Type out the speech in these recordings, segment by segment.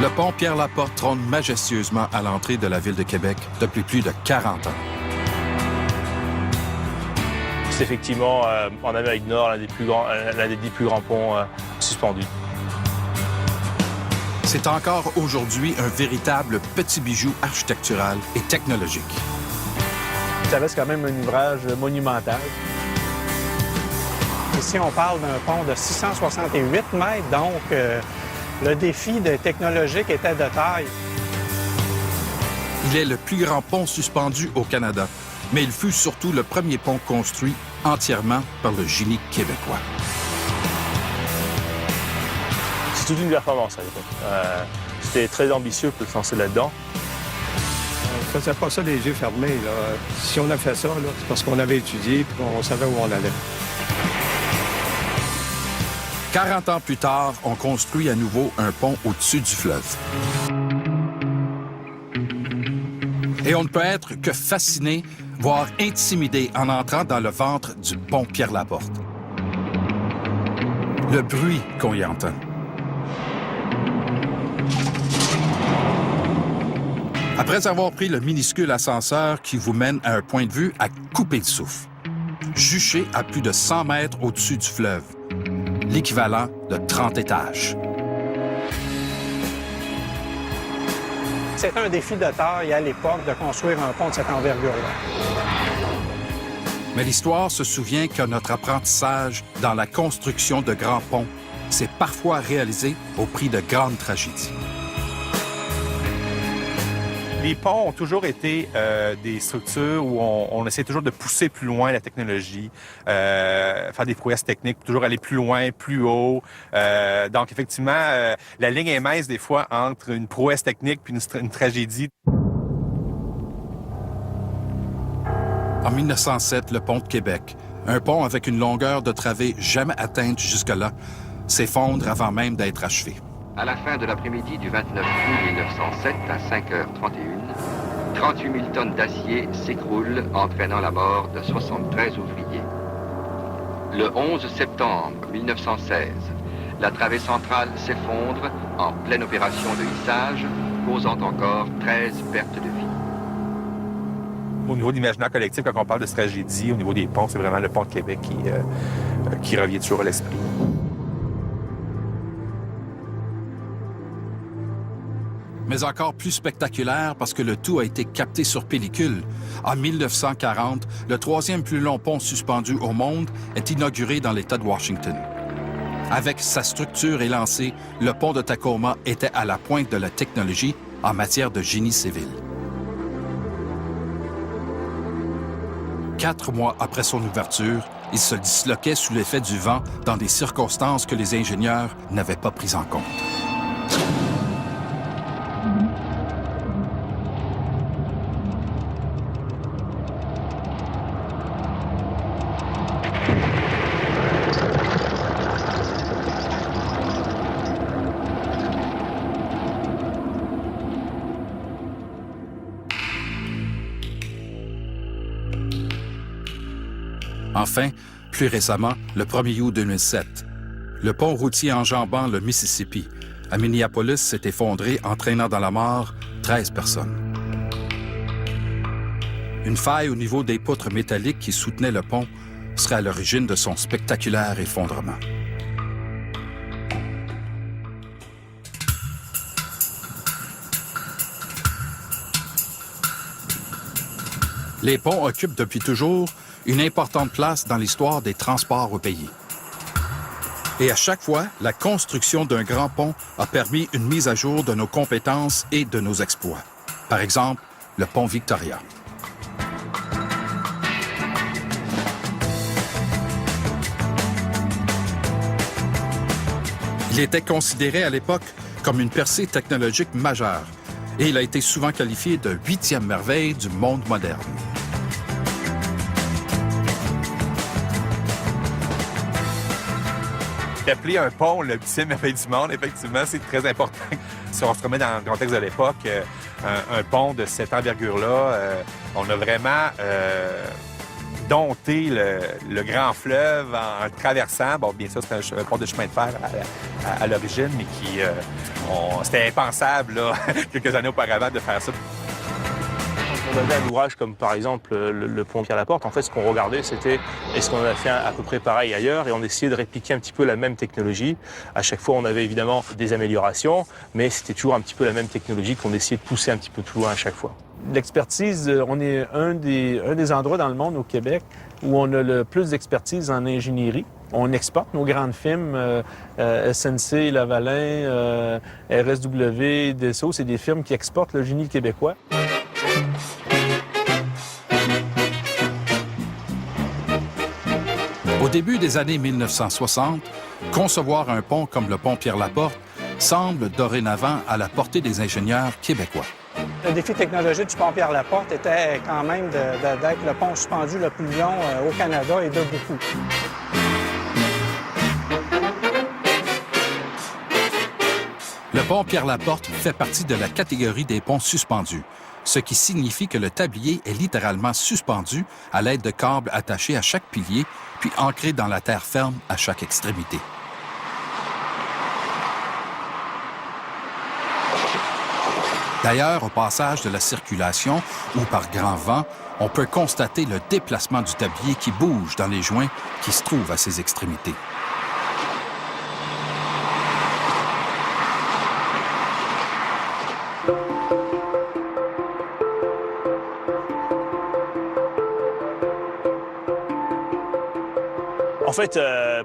Le pont Pierre-Laporte trône majestueusement à l'entrée de la ville de Québec depuis plus de 40 ans. C'est effectivement, en Amérique du Nord, l'un des 10 plus grands ponts suspendus. C'est encore aujourd'hui un véritable petit bijou architectural et technologique. Ça reste quand même un ouvrage monumental. Ici, on parle d'un pont de 668 mètres, donc le défi technologique était de taille. Il est le plus grand pont suspendu au Canada, mais il fut surtout le premier pont construit entièrement par le génie québécois. C'est toute une performance à l'époque. C'était très ambitieux pour se lancer là-dedans. On ne faisait pas ça les yeux fermés, là. Si on a fait ça, c'est parce qu'on avait étudié et on savait où on allait. 40 ans plus tard, on construit à nouveau un pont au-dessus du fleuve. Et on ne peut être que fasciné, voire intimidé en entrant dans le ventre du pont Pierre-Laporte. Le bruit qu'on y entend. Après avoir pris le minuscule ascenseur qui vous mène à un point de vue à couper le souffle, juché à plus de 100 mètres au-dessus du fleuve, l'équivalent de 30 étages. C'était un défi de taille à l'époque de construire un pont de cette envergure-là. Mais l'histoire se souvient que notre apprentissage dans la construction de grands ponts s'est parfois réalisé au prix de grandes tragédies. Les ponts ont toujours été des structures où on essaie toujours de pousser plus loin la technologie, faire des prouesses techniques, toujours aller plus loin, plus haut. Donc, effectivement, la ligne est mince des fois entre une prouesse technique puis une tragédie. En 1907, le pont de Québec, un pont avec une longueur de travée jamais atteinte jusque-là, s'effondre avant même d'être achevé. À la fin de l'après-midi du 29 août 1907, à 5h31, 38 000 tonnes d'acier s'écroulent, entraînant la mort de 73 ouvriers. Le 11 septembre 1916, la travée centrale s'effondre en pleine opération de hissage, causant encore 13 pertes de vie. Au niveau de l'imaginaire collectif, quand on parle de tragédie, au niveau des ponts, c'est vraiment le pont de Québec qui revient toujours à l'esprit. Mais encore plus spectaculaire parce que le tout a été capté sur pellicule. En 1940, le troisième plus long pont suspendu au monde est inauguré dans l'État de Washington. Avec sa structure élancée, le pont de Tacoma était à la pointe de la technologie en matière de génie civil. 4 mois après son ouverture, il se disloquait sous l'effet du vent dans des circonstances que les ingénieurs n'avaient pas prises en compte. Enfin, plus récemment, le 1er août 2007, le pont routier enjambant le Mississippi à Minneapolis s'est effondré, entraînant dans la mort 13 personnes. Une faille au niveau des poutres métalliques qui soutenaient le pont serait à l'origine de son spectaculaire effondrement. Les ponts occupent depuis toujours une importante place dans l'histoire des transports au pays. Et à chaque fois, la construction d'un grand pont a permis une mise à jour de nos compétences et de nos exploits. Par exemple, le pont Victoria. Il était considéré à l'époque comme une percée technologique majeure et il a été souvent qualifié de 8e merveille du monde moderne. Appeler un pont le 8e merveille du monde, effectivement, c'est très important. Si on se remet dans le contexte de l'époque, un pont de cette envergure-là, on a vraiment dompter le grand fleuve en le traversant. Bon, bien sûr, c'était un pont de chemin de fer à l'origine, mais c'était impensable là, quelques années auparavant de faire ça. On avait un ouvrage comme par exemple le pont Pierre-Laporte. En fait, ce qu'on regardait, c'était est-ce qu'on a fait à peu près pareil ailleurs, et on essayait de répliquer un petit peu la même technologie. À chaque fois, on avait évidemment des améliorations, mais c'était toujours un petit peu la même technologie qu'on essayait de pousser un petit peu plus loin à chaque fois. L'expertise, on est un des endroits dans le monde au Québec où on a le plus d'expertise en ingénierie. On exporte nos grandes firmes, SNC, Lavalin, RSW, Dassault, c'est des firmes qui exportent le génie québécois. Au début des années 1960, concevoir un pont comme le pont Pierre-Laporte semble dorénavant à la portée des ingénieurs québécois. Le défi technologique du pont Pierre-Laporte était quand même d'être le pont suspendu le plus long au Canada et de beaucoup. Le pont Pierre-Laporte fait partie de la catégorie des ponts suspendus, ce qui signifie que le tablier est littéralement suspendu à l'aide de câbles attachés à chaque pilier, puis ancrés dans la terre ferme à chaque extrémité. D'ailleurs, au passage de la circulation ou par grand vent, on peut constater le déplacement du tablier qui bouge dans les joints qui se trouvent à ses extrémités. En fait,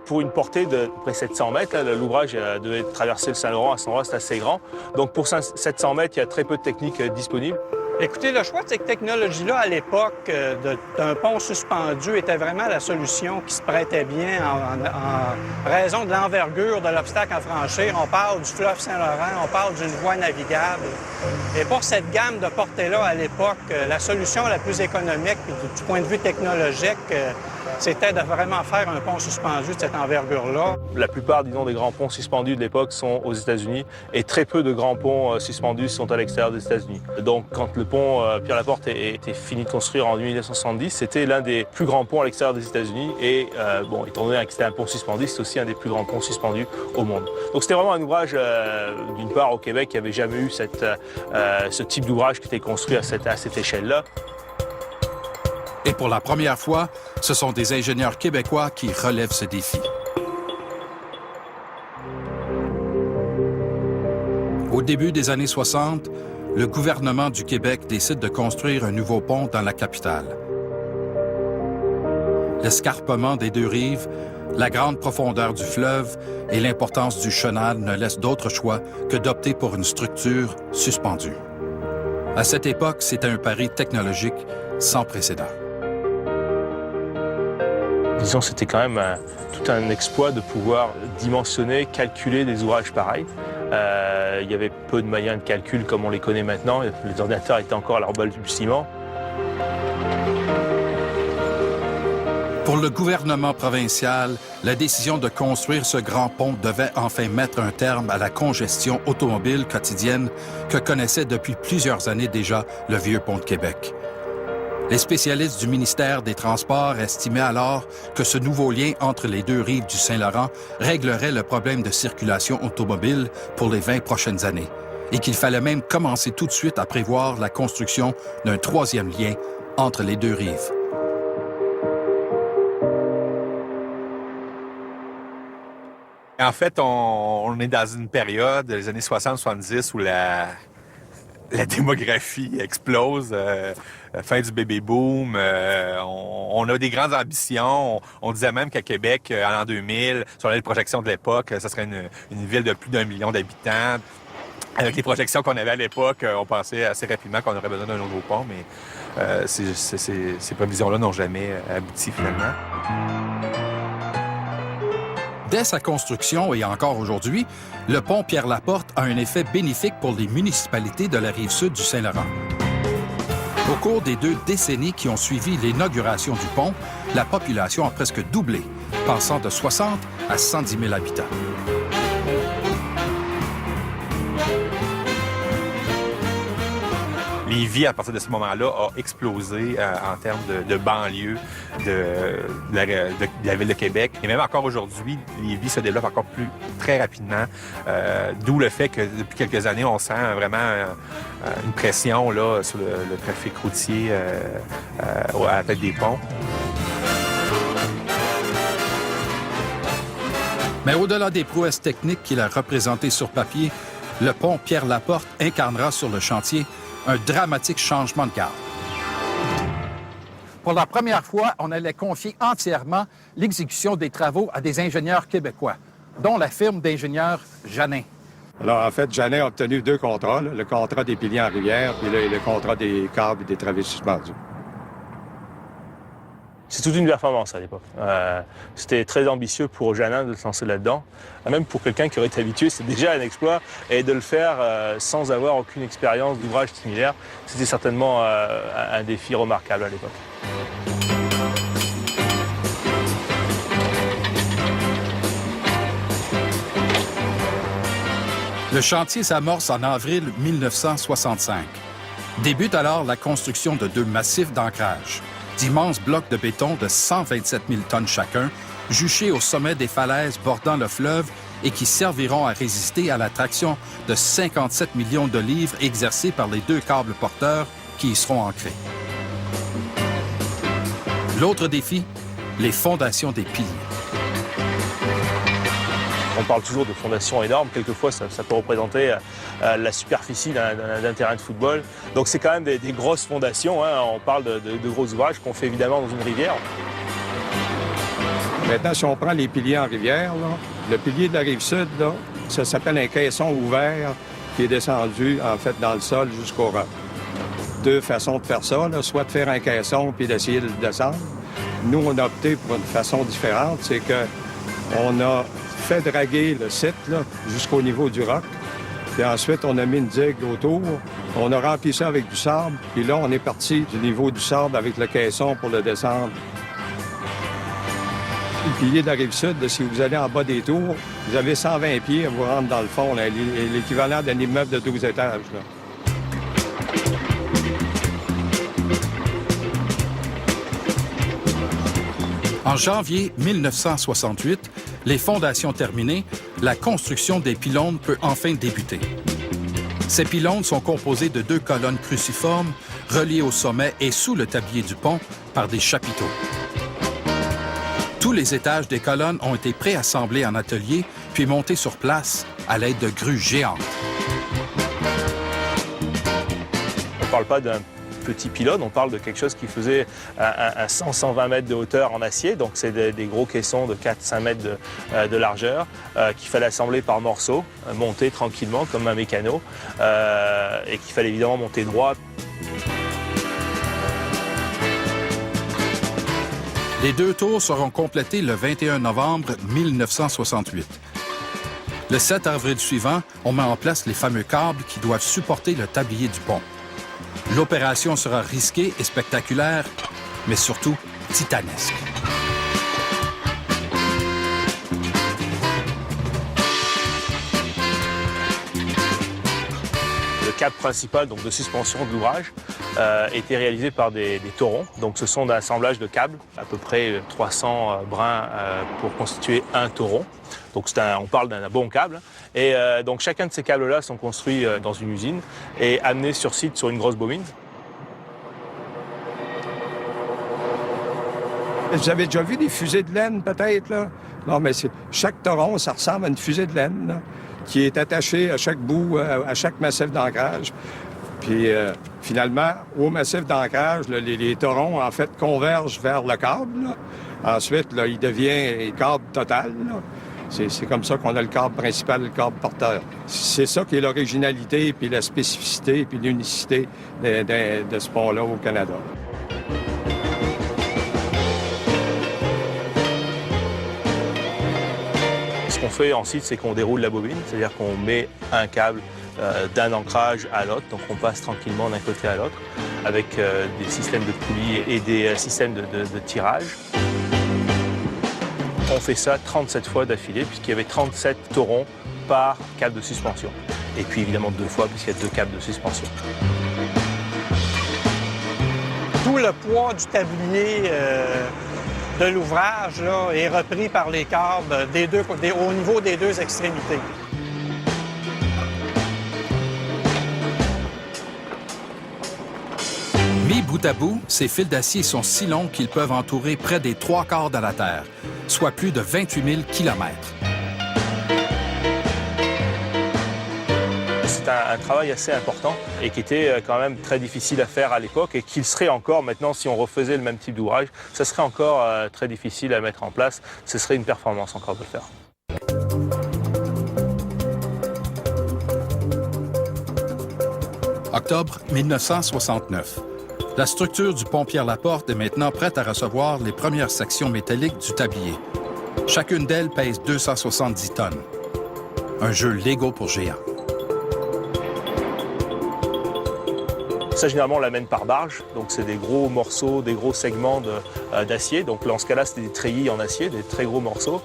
pour une portée de près 700 mètres, l'ouvrage devait traverser le Saint-Laurent. À ce moment-là, c'est assez grand. Donc, pour 700 mètres, il y a très peu de techniques disponibles. Écoutez, le choix de cette technologie-là, à l'époque, d'un pont suspendu était vraiment la solution qui se prêtait bien en raison de l'envergure de l'obstacle à franchir. On parle du fleuve Saint-Laurent, on parle d'une voie navigable. Et pour cette gamme de portées-là, à l'époque, la solution la plus économique, du point de vue technologique, c'était de vraiment faire un pont suspendu de cette envergure-là. La plupart, disons, des grands ponts suspendus de l'époque sont aux États-Unis et très peu de grands ponts suspendus sont à l'extérieur des États-Unis. Donc, quand le pont Pierre-Laporte était fini de construire en 1970, c'était l'un des plus grands ponts à l'extérieur des États-Unis et, étant donné que c'était un pont suspendu, c'est aussi un des plus grands ponts suspendus au monde. Donc, c'était vraiment un ouvrage, d'une part, au Québec, qui n'avait jamais eu ce type d'ouvrage qui était construit à cette échelle-là. Et pour la première fois, ce sont des ingénieurs québécois qui relèvent ce défi. Au début des années 60, le gouvernement du Québec décide de construire un nouveau pont dans la capitale. L'escarpement des deux rives, la grande profondeur du fleuve et l'importance du chenal ne laissent d'autre choix que d'opter pour une structure suspendue. À cette époque, c'était un pari technologique sans précédent. Disons, c'était quand même tout un exploit de pouvoir dimensionner, calculer des ouvrages pareils. Il y avait peu de moyens de calcul comme on les connaît maintenant. Les ordinateurs étaient encore à leur balbutiement. Pour le gouvernement provincial, la décision de construire ce grand pont devait enfin mettre un terme à la congestion automobile quotidienne que connaissait depuis plusieurs années déjà le Vieux Pont de Québec. Les spécialistes du ministère des Transports estimaient alors que ce nouveau lien entre les deux rives du Saint-Laurent réglerait le problème de circulation automobile pour les 20 prochaines années et qu'il fallait même commencer tout de suite à prévoir la construction d'un troisième lien entre les deux rives. En fait, on est dans une période, les années 60-70, où la démographie explose, fin du baby-boom, on a des grandes ambitions. On disait même qu'à Québec, en l'an 2000, sur les projections de l'époque, ça serait une ville de plus d'1 million d'habitants. Avec les projections qu'on avait à l'époque, on pensait assez rapidement qu'on aurait besoin d'un nouveau pont, mais ces prévisions-là n'ont jamais abouti finalement. Dès sa construction et encore aujourd'hui, le pont Pierre-Laporte a un effet bénéfique pour les municipalités de la rive sud du Saint-Laurent. Au cours des 2 décennies qui ont suivi l'inauguration du pont, la population a presque doublé, passant de 60 à 110 000 habitants. Lévis, à partir de ce moment-là, a explosé en termes de banlieue de la ville de Québec. Et même encore aujourd'hui, Lévis se développe encore très rapidement, d'où le fait que depuis quelques années, on sent vraiment une pression là, sur le trafic routier à la tête des ponts. Mais au-delà des prouesses techniques qu'il a représentées sur papier, le pont Pierre-Laporte incarnera sur le chantier un dramatique changement de garde. Pour la première fois, on allait confier entièrement l'exécution des travaux à des ingénieurs québécois, dont la firme d'ingénieurs Janin. Alors, en fait, Janin a obtenu 2 contrats, là, le contrat des piliers en rivière, puis là, le contrat des câbles et des travées suspendus. C'est toute une performance à l'époque. C'était très ambitieux pour Janin de se lancer là-dedans. Même pour quelqu'un qui aurait été habitué, c'est déjà un exploit. Et de le faire sans avoir aucune expérience d'ouvrage similaire, c'était certainement un défi remarquable à l'époque. Le chantier s'amorce en avril 1965. Débute alors la construction de 2 massifs d'ancrage, d'immenses blocs de béton de 127 000 tonnes chacun, juchés au sommet des falaises bordant le fleuve et qui serviront à résister à la traction de 57 millions de livres exercés par les 2 câbles porteurs qui y seront ancrés. L'autre défi, les fondations des piliers. On parle toujours de fondations énormes. Quelquefois, ça peut représenter la superficie d'un terrain de football. Donc, c'est quand même des grosses fondations. Hein. On parle de gros ouvrages qu'on fait évidemment dans une rivière. Maintenant, si on prend les piliers en rivière, là, le pilier de la Rive-Sud, là, ça s'appelle un caisson ouvert qui est descendu, en fait, dans le sol jusqu'au roc. 2 façons de faire ça, là, soit de faire un caisson puis d'essayer de le descendre. Nous, on a opté pour une façon différente, c'est qu'on a fait draguer le site là, jusqu'au niveau du roc. Puis ensuite, on a mis une digue autour. On a rempli ça avec du sable. Puis là, on est parti du niveau du sable avec le caisson pour le descendre. Le pilier de la Rive-Sud, si vous allez en bas des tours, vous avez 120 pieds à vous rendre dans le fond, là, l'équivalent d'un immeuble de 12 étages. Là. En janvier 1968, les fondations terminées, la construction des pylônes peut enfin débuter. Ces pylônes sont composés de 2 colonnes cruciformes reliées au sommet et sous le tablier du pont par des chapiteaux. Tous les étages des colonnes ont été préassemblés en atelier puis montés sur place à l'aide de grues géantes. On ne parle pas d'un petit pylône, on parle de quelque chose qui faisait un 100-120 mètres de hauteur en acier, donc c'est des gros caissons de 4-5 mètres de largeur qu'il fallait assembler par morceaux, monter tranquillement comme un mécano, et qu'il fallait évidemment monter droit. Les 2 tours seront complétés le 21 novembre 1968. Le 7 avril suivant, on met en place les fameux câbles qui doivent supporter le tablier du pont. L'opération sera risquée et spectaculaire, mais surtout titanesque. Le câble principal donc, de suspension de l'ouvrage était réalisé par des torons. Donc ce sont d'assemblages de câbles, à peu près 300 brins pour constituer un toron. Donc on parle d'un bon câble. Et donc chacun de ces câbles-là sont construits dans une usine et amenés sur site sur une grosse bobine. Vous avez déjà vu des fusées de laine, peut-être, là? Non, mais chaque toron, ça ressemble à une fusée de laine, là, qui est attachée à chaque bout, à chaque massif d'ancrage. Puis, finalement, au massif d'ancrage, les torons, en fait, convergent vers le câble. Là. Ensuite, là, il devient câble total. Là. C'est comme ça qu'on a le câble principal et le câble porteur. C'est ça qui est l'originalité, puis la spécificité, puis l'unicité de ce pont-là au Canada. Ce qu'on fait ensuite, c'est qu'on déroule la bobine, c'est-à-dire qu'on met un câble d'un ancrage à l'autre, donc on passe tranquillement d'un côté à l'autre, avec des systèmes de poulies et des systèmes de tirage. On fait ça 37 fois d'affilée, puisqu'il y avait 37 torons par câble de suspension. Et puis évidemment 2 fois, puisqu'il y a 2 câbles de suspension. Tout le poids du tablier de l'ouvrage là, est repris par les câbles au niveau des deux extrémités. Mis bout à bout, ces fils d'acier sont si longs qu'ils peuvent entourer près des 3/4 de la Terre, soit plus de 28 000 kilomètres. C'est un travail assez important et qui était quand même très difficile à faire à l'époque et qu'il serait encore maintenant, si on refaisait le même type d'ouvrage, ça serait encore très difficile à mettre en place. Ce serait une performance encore de le faire. Octobre 1969. La structure du pont Pierre-Laporte est maintenant prête à recevoir les premières sections métalliques du tablier. Chacune d'elles pèse 270 tonnes. Un jeu Lego pour géants. Ça, généralement, on l'amène par barge. Donc, c'est des gros morceaux, des gros segments d'acier. Donc, dans ce cas-là, c'était des treillis en acier, des très gros morceaux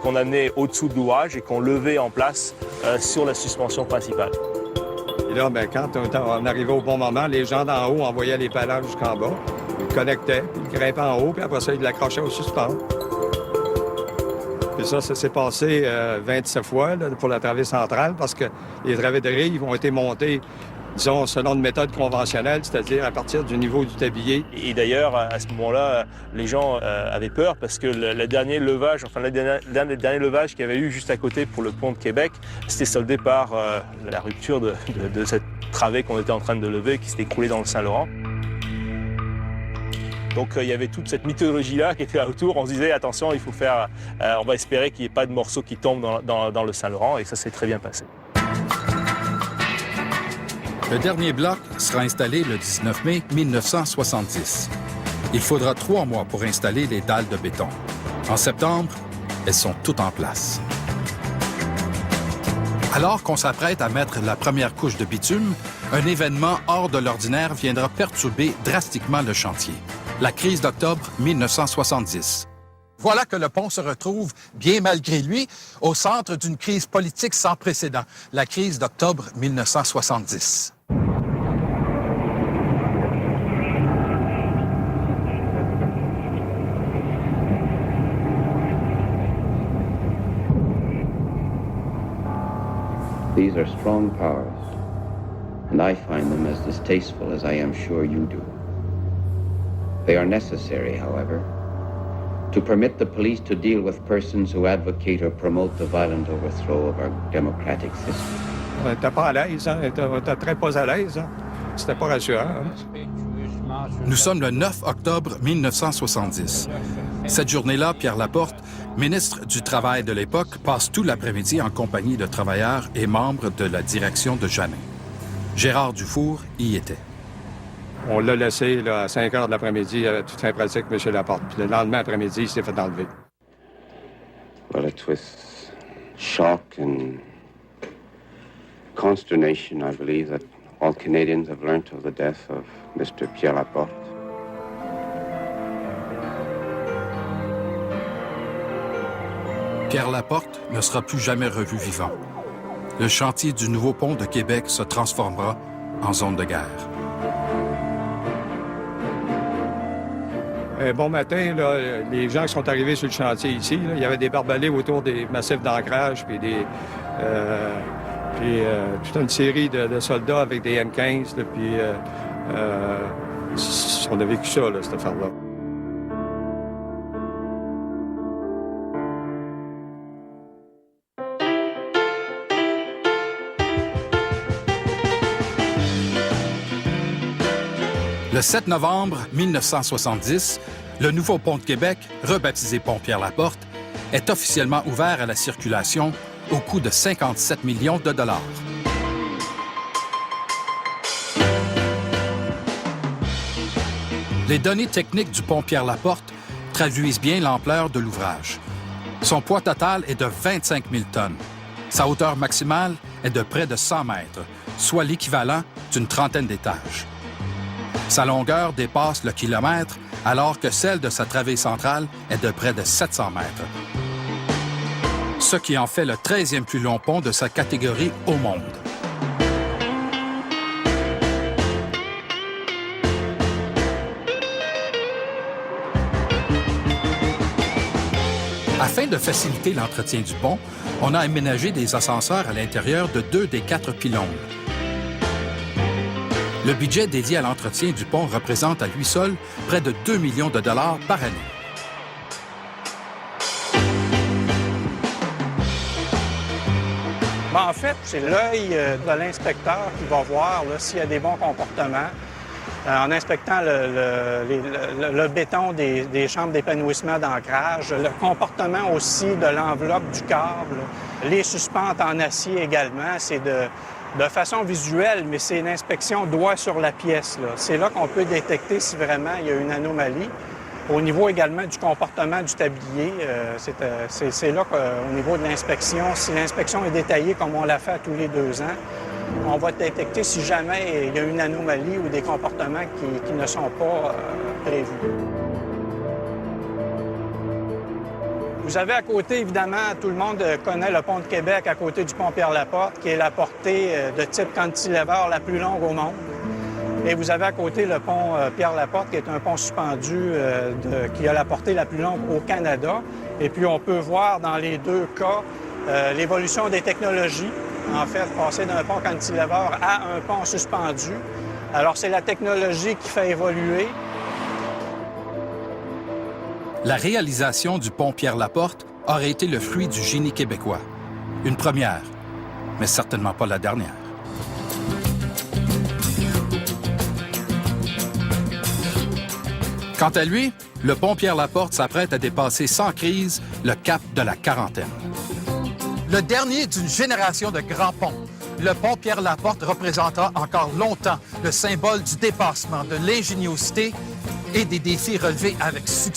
qu'on amenait au-dessous de l'ouvrage et qu'on levait en place sur la suspension principale. Et là, quand on arrivait au bon moment, les gens d'en haut envoyaient les palettes jusqu'en bas. Ils connectaient, puis ils grimpaient en haut, puis après ça, ils l'accrochaient au suspens. Puis ça s'est passé 27 fois là, pour la travée centrale parce que les travées de rive ont été montées, disons, selon une méthode conventionnelle, c'est-à-dire à partir du niveau du tablier. Et d'ailleurs, à ce moment-là, les gens avaient peur parce que le dernier levage, le dernier levage qu'il y avait eu juste à côté pour le pont de Québec, c'était soldé par la rupture de cette travée qu'on était en train de lever qui s'était écroulée dans le Saint-Laurent. Donc il y avait toute cette mythologie-là qui était là autour. On se disait, attention, il faut faire, on va espérer qu'il n'y ait pas de morceaux qui tombent dans le Saint-Laurent, et ça s'est très bien passé. Le dernier bloc sera installé le 19 mai 1970. Il faudra 3 mois pour installer les dalles de béton. En septembre, elles sont toutes en place. Alors qu'on s'apprête à mettre la première couche de bitume, un événement hors de l'ordinaire viendra perturber drastiquement le chantier. La crise d'octobre 1970. Voilà que le pont se retrouve, bien malgré lui, au centre d'une crise politique sans précédent, la crise d'octobre 1970. These are strong powers, and I find them as distasteful as I am sure you do. They are necessary, however, to permit the police to deal with persons who advocate or promote the violent overthrow of our democratic system. On n'était pas à l'aise, hein? On était très pas à l'aise. Hein? C'était pas rassurant. Hein? Nous sommes le 9 octobre 1970. Cette journée-là, Pierre Laporte, ministre du Travail de l'époque, passe tout l'après-midi en compagnie de travailleurs et membres de la direction de Janin. Gérard Dufour y était. On l'a laissé là, à 5 heures de l'après-midi à toute fin pratique, M. Laporte. Puis le lendemain après-midi, il s'est fait enlever. Well, it was shock and consternation, I believe, that all Canadians have learnt of the death of Mr. Pierre Laporte. Pierre Laporte ne sera plus jamais revu vivant. Le chantier du nouveau pont de Québec se transformera en zone de guerre. Bon matin, là, les gens qui sont arrivés sur le chantier ici, là, il y avait des barbelés autour des massifs d'ancrage, puis toute une série de soldats avec des M15, là, puis on a vécu ça, là, cette affaire-là. Le 7 novembre 1970, le nouveau pont de Québec, rebaptisé pont Pierre-Laporte, est officiellement ouvert à la circulation au coût de 57 millions de dollars. Les données techniques du pont Pierre-Laporte traduisent bien l'ampleur de l'ouvrage. Son poids total est de 25 000 tonnes. Sa hauteur maximale est de près de 100 mètres, soit l'équivalent d'une trentaine d'étages. Sa longueur dépasse le kilomètre, alors que celle de sa travée centrale est de près de 700 mètres. Ce qui en fait le 13e plus long pont de sa catégorie au monde. Afin de faciliter l'entretien du pont, on a aménagé des ascenseurs à l'intérieur de 2 des 4 pylônes. Le budget dédié à l'entretien du pont représente à lui seul près de 2 millions de dollars par année. Bon, en fait, c'est l'œil de l'inspecteur qui va voir s'il y a des bons comportements. En inspectant le béton des chambres d'épanouissement d'ancrage, le comportement aussi de l'enveloppe du câble, les suspentes en acier également, c'est de façon visuelle, mais c'est une inspection doigt sur la pièce. C'est là qu'on peut détecter si vraiment il y a une anomalie. Au niveau également du comportement du tablier, c'est là qu'au niveau de l'inspection, si l'inspection est détaillée comme on l'a fait à tous les 2 ans, on va détecter si jamais il y a une anomalie ou des comportements qui ne sont pas prévus. Vous avez à côté, évidemment, tout le monde connaît le pont de Québec à côté du pont Pierre-Laporte, qui est la portée de type cantilever la plus longue au monde. Et vous avez à côté le pont Pierre-Laporte, qui est un pont suspendu qui a la portée la plus longue au Canada. Et puis, on peut voir dans les 2 cas l'évolution des technologies. En fait, passer d'un pont cantilever à un pont suspendu. Alors, c'est la technologie qui fait évoluer. La réalisation du pont Pierre-Laporte aurait été le fruit du génie québécois. Une première, mais certainement pas la dernière. Quant à lui, le pont Pierre-Laporte s'apprête à dépasser sans crise le cap de la quarantaine. Le dernier d'une génération de grands ponts, le pont Pierre-Laporte représentera encore longtemps le symbole du dépassement, de l'ingéniosité et des défis relevés avec succès.